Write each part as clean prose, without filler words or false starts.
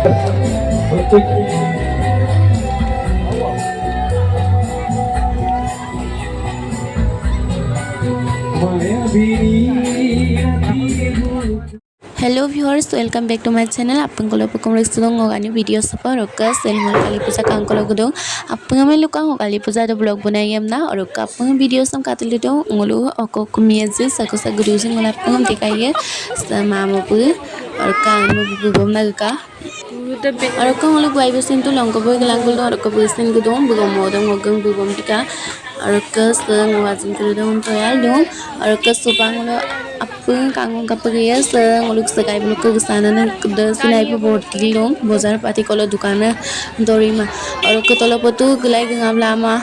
Hello viewers, welcome back to my channel. Apung kalau pukul restuang ngogani video sapa roka selmul kali puja kang kalau gudong apung ame luka ngokali puja do vlog bunayam na roka apung video sam katil do ngulu oko kumiaje sakosa guruji ngula apung tikaiye sama mapu roka ame bubom na ka roka ngulu guai besin tu longko boy gelangkul do roka besin gudong bugom modong ngogong bubom tika roka seng wajin tudong toyal dong roka supang ngulu apung kangong kapagaya sa nguluk sakay buluk ko gusana na kuda sinay po bortil dong bozar pati kolo dukana dorima aro ko tolo po tu gulay gangam lama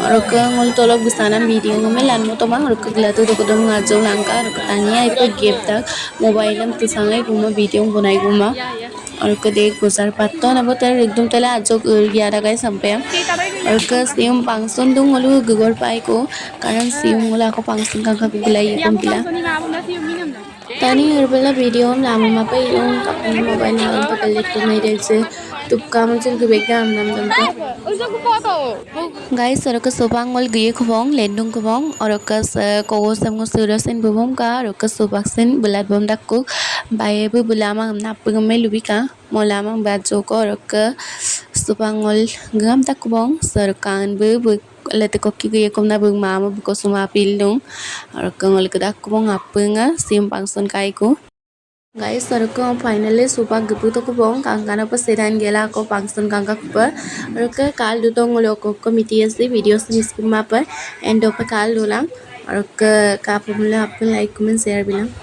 aro ko ngul tolo gusana video ngame lan mo to ma aro ko gila tu ko dong ngajo langka aro ko tanya ipo gap tak mobile am tisangai guma video bunai guma aro ko dek bozar patto na botar ekdom tala ajo gyara guys sampai aro ko sium pangson dong ngulu gugor pai ko karan sium ngula ko pangson kang kapi gulay ikom gila tani herbala video lama mapa yung kapag mobile na lang pagalit ko may delse tupka man sil gubega nam nam guys oraka sobang ol giye khobong lendung khobong oraka ko sam ngo surasen bubom ka oraka sobaksen bulat bom dakku baye bu bulama napung me lubika molama bajo ko oraka sobang ol gam dakubong sarkan bu lete kokki giye komna bung mama bu ko suma pildung oraka ngol kedak kubong apunga sim pangson kai ko guys sarko finally supa gupu to ko bong kangkana pa sedan gela ko pangson kangka pa orka kal du tong lo ko committee ase video series kuma pa end op kal dulang orka ka pumla apun like comment share bilang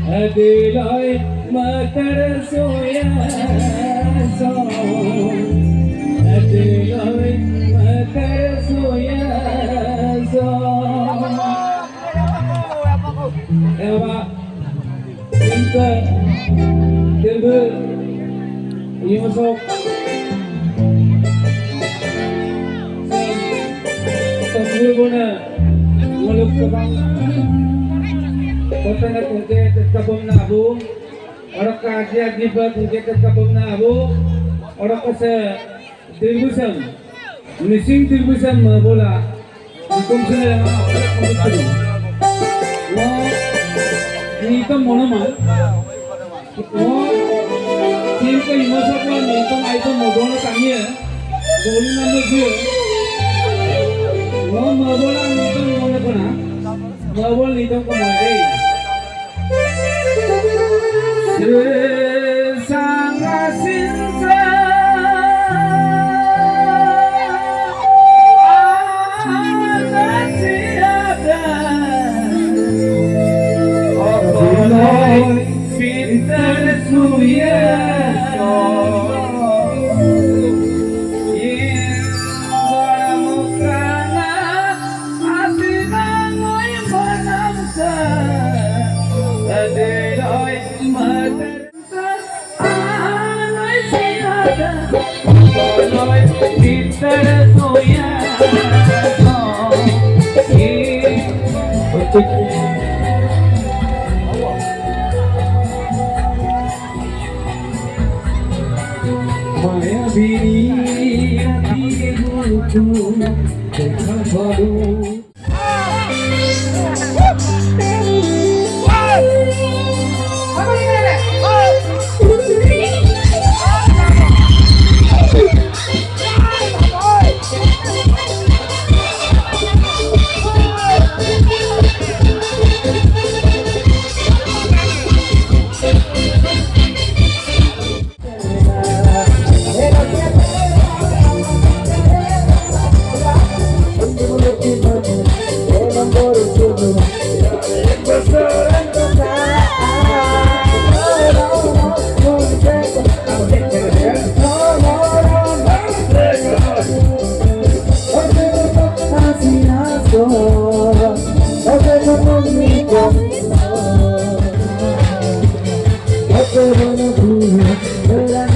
Adilai matar soya so Adilai matar soya so Eva Inka Dilbu Yusuf Sambil guna Muluk kebang Kota na tungke kabom na abu, orang kajian di bawah tungke kabom na abu, orang kasa dirbusam, missing dirbusam bola, hukum sana orang kamu wah ini kan monoman, wah ini kan imasaklah ini kan itu mobil tanya, boleh nama dia, wah mobil ini kan mana pun mobil ini kan mana Sesanga sinsa Agasiada Okoloi pintar suya Maya bini hati guluku dekat baru Bana pura,